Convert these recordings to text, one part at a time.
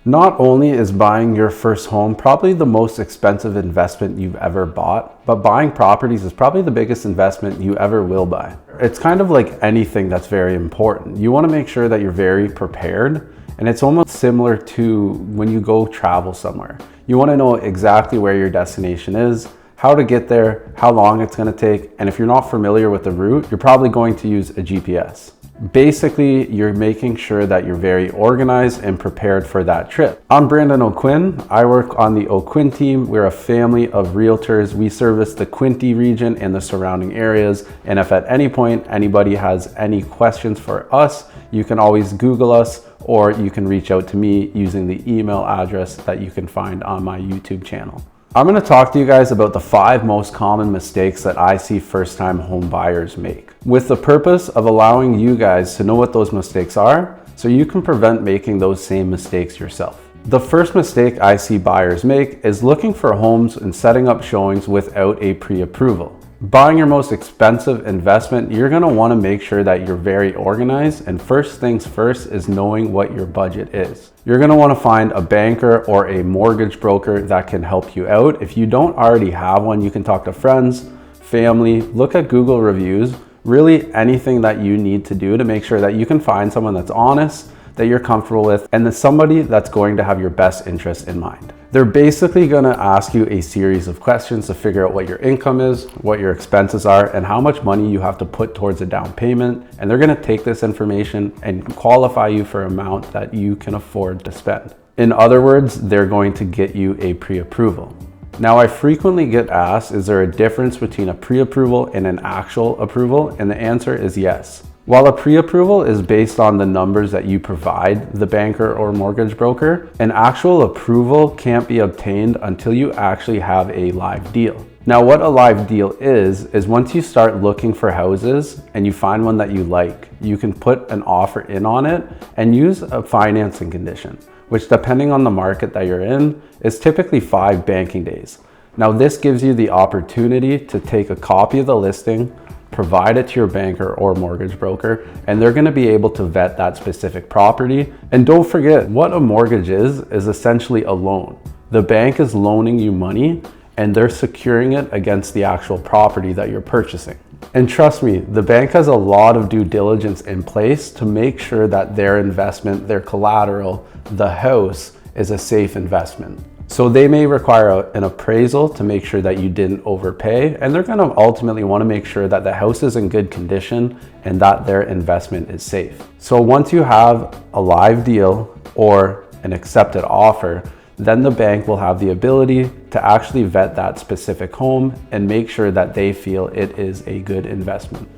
Not only is buying your first home probably the most expensive investment you've ever bought, but buying properties is probably the biggest investment you ever will buy. It's kind of like anything that's very important. You want to make sure that you're very prepared, and it's almost similar to when you go travel somewhere. You want to know exactly where your destination is, how to get there, how long it's going to take, and if you're not familiar with the route, you're probably going to use a GPS. Basically, you're making sure that you're very organized and prepared for that trip. I'm Brandon O'Quinn. I work on the O'Quinn team. We're a family of realtors. We service the Quinte region and the surrounding areas. And if at any point anybody has any questions for us, you can always Google us, or you can reach out to me using the email address that you can find on my YouTube channel. I'm going to talk to you guys about the 5 most common mistakes that I see first-time home buyers make, with the purpose of allowing you guys to know what those mistakes are so you can prevent making those same mistakes yourself. The first mistake I see buyers make is looking for homes and setting up showings without a pre-approval. Buying your most expensive investment, you're going to want to make sure that you're very organized, and first things first is knowing what your budget is. You're going to want to find a banker or a mortgage broker that can help you out. If you don't already have one, you can talk to friends, family, look at Google reviews, really anything that you need to do to make sure that you can find someone that's honest, that you're comfortable with, and that's somebody that's going to have your best interest in mind. They're basically going to ask you a series of questions to figure out what your income is, what your expenses are, and how much money you have to put towards a down payment. And they're going to take this information and qualify you for an amount that you can afford to spend. In other words, they're going to get you a pre-approval. Now, I frequently get asked, is there a difference between a pre-approval and an actual approval? And the answer is yes. While a pre-approval is based on the numbers that you provide the banker or mortgage broker, an actual approval can't be obtained until you actually have a live deal. Now, what a live deal is once you start looking for houses and you find one that you like, you can put an offer in on it and use a financing condition, which depending on the market that you're in is typically 5 banking days. Now, this gives you the opportunity to take a copy of the listing, provide it to your banker or mortgage broker, and they're going to be able to vet that specific property. And don't forget, what a mortgage is essentially a loan. The bank is loaning you money and they're securing it against the actual property that you're purchasing. And trust me, the bank has a lot of due diligence in place to make sure that their investment, their collateral, the house is a safe investment. So they may require an appraisal to make sure that you didn't overpay, and they're going to ultimately want to make sure that the house is in good condition and that their investment is safe. So once you have a live deal or an accepted offer, then the bank will have the ability to actually vet that specific home and make sure that they feel it is a good investment.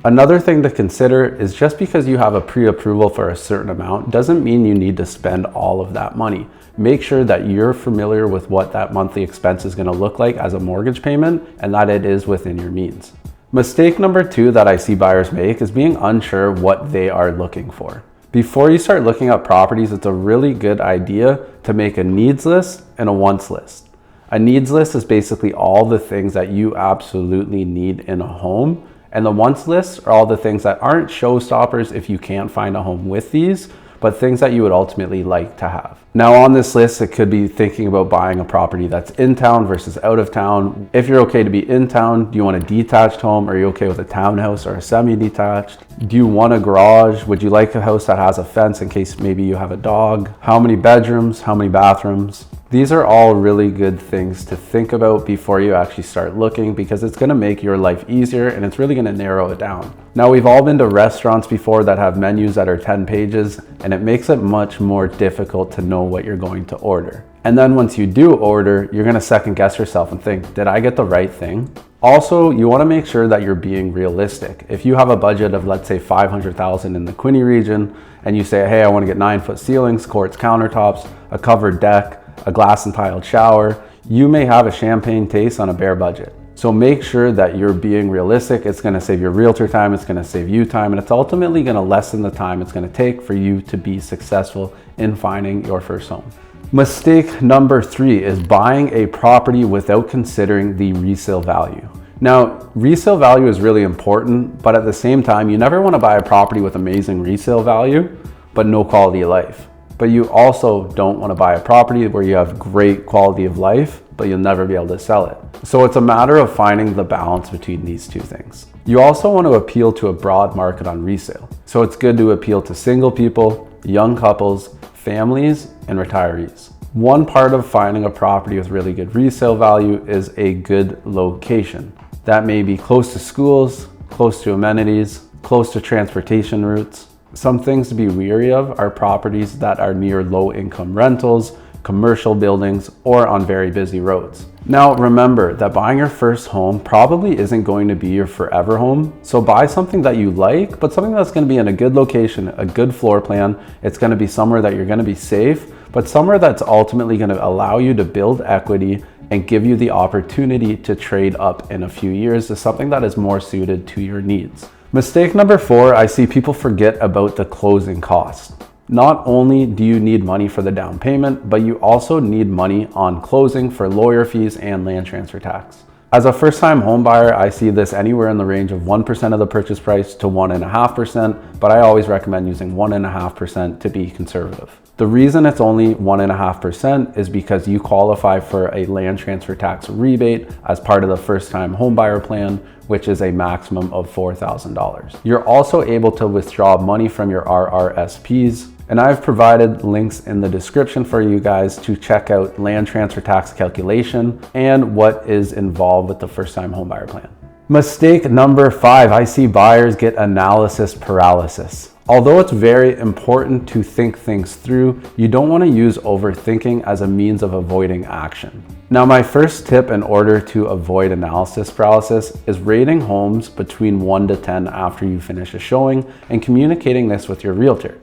Another thing to consider is just because you have a pre-approval for a certain amount doesn't mean you need to spend all of that money. Make sure that you're familiar with what that monthly expense is going to look like as a mortgage payment and that it is within your means. Mistake number 2 that I see buyers make is being unsure what they are looking for. Before you start looking at properties, it's a really good idea to make a needs list and a wants list. A needs list is basically all the things that you absolutely need in a home, and the wants list are all the things that aren't showstoppers if you can't find a home with these, but things that you would ultimately like to have. Now on this list, it could be thinking about buying a property that's in town versus out of town. If you're okay to be in town, do you want a detached home? Are you okay with a townhouse or a semi-detached? Do you want a garage? Would you like a house that has a fence in case maybe you have a dog? How many bedrooms? How many bathrooms? These are all really good things to think about before you actually start looking, because it's going to make your life easier and it's really going to narrow it down. Now, we've all been to restaurants before that have menus that are 10 pages, and it makes it much more difficult to know what you're going to order. And then once you do order, you're going to second guess yourself and think, did I get the right thing? Also, you want to make sure that you're being realistic. If you have a budget of, let's say, $500,000 in the Quinte region, and you say, hey, I want to get 9-foot ceilings, quartz countertops, a covered deck, a glass and tiled shower, you may have a champagne taste on a bare budget. So make sure that you're being realistic. It's going to save your realtor time, it's going to save you time, and it's ultimately going to lessen the time it's going to take for you to be successful in finding your first home. Mistake number 3 is buying a property without considering the resale value. Now, resale value is really important, but at the same time, you never want to buy a property with amazing resale value, but no quality of life. but you also don't want to buy a property where you have great quality of life, but you'll never be able to sell it. So it's a matter of finding the balance between these two things. You also want to appeal to a broad market on resale. So it's good to appeal to single people, young couples, families, and retirees. One part of finding a property with really good resale value is a good location. That may be close to schools, close to amenities, close to transportation routes. Some things to be wary of are properties that are near low-income rentals, commercial buildings, or on very busy roads. Now remember that buying your first home probably isn't going to be your forever home, so buy something that you like, but something that's going to be in a good location, a good floor plan. It's going to be somewhere that you're going to be safe, but somewhere that's ultimately going to allow you to build equity and give you the opportunity to trade up in a few years to something that is more suited to your needs. Mistake number 4, I see people forget about the closing costs. Not only do you need money for the down payment, but you also need money on closing for lawyer fees and land transfer tax. As a first-time home buyer, I see this anywhere in the range of 1% of the purchase price to 1.5%, but I always recommend using 1.5% to be conservative. The reason it's only 1.5% is because you qualify for a land transfer tax rebate as part of the first-time home buyer plan, which is a maximum of $4,000. You're also able to withdraw money from your RRSPs, and I've provided links in the description for you guys to check out land transfer tax calculation and what is involved with the first-time homebuyer plan. Mistake number 5, I see buyers get analysis paralysis. Although it's very important to think things through, you don't want to use overthinking as a means of avoiding action. Now, my first tip in order to avoid analysis paralysis is rating homes between 1 to 10 after you finish a showing and communicating this with your realtor.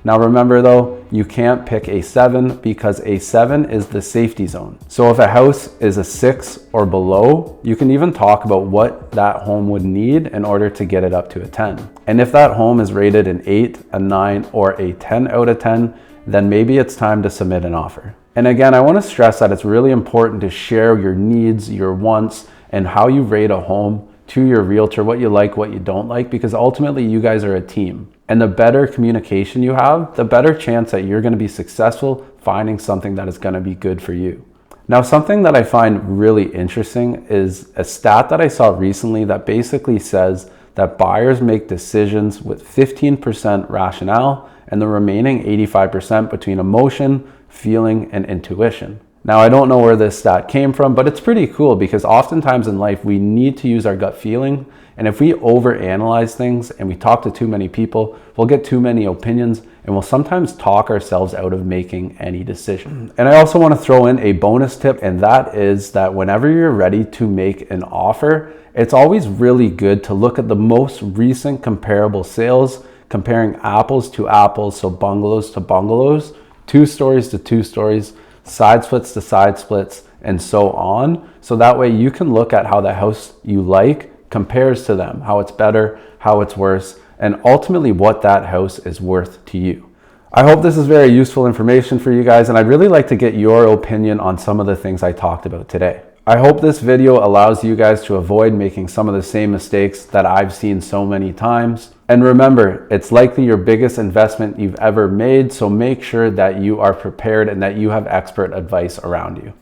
Now remember though, you can't pick a 7 because a 7 is the safety zone. So if a house is a 6 or below, you can even talk about what that home would need in order to get it up to a 10. And if that home is rated an 8, a 9, or a 10 out of 10, then maybe it's time to submit an offer. And again, I want to stress that it's really important to share your needs, your wants, and how you rate a home to your realtor, what you like, what you don't like, because ultimately you guys are a team. And the better communication you have, the better chance that you're going to be successful finding something that is going to be good for you. Now, something that I find really interesting is a stat that I saw recently that basically says that buyers make decisions with 15% rationale and the remaining 85% between emotion, feeling, and intuition. Now, I don't know where this stat came from, but it's pretty cool because oftentimes in life, we need to use our gut feeling. And if we overanalyze things and we talk to too many people, we'll get too many opinions and we'll sometimes talk ourselves out of making any decision. And I also want to throw in a bonus tip, and that is that whenever you're ready to make an offer, it's always really good to look at the most recent comparable sales, comparing apples to apples, so bungalows to bungalows, 2 stories to 2 stories, side splits to side splits, and so on. So that way you can look at how the house you like compares to them, how it's better, how it's worse, and ultimately what that house is worth to you. I hope this is very useful information for you guys, and I'd really like to get your opinion on some of the things I talked about today. I hope this video allows you guys to avoid making some of the same mistakes that I've seen so many times. And remember, it's likely your biggest investment you've ever made, so make sure that you are prepared and that you have expert advice around you.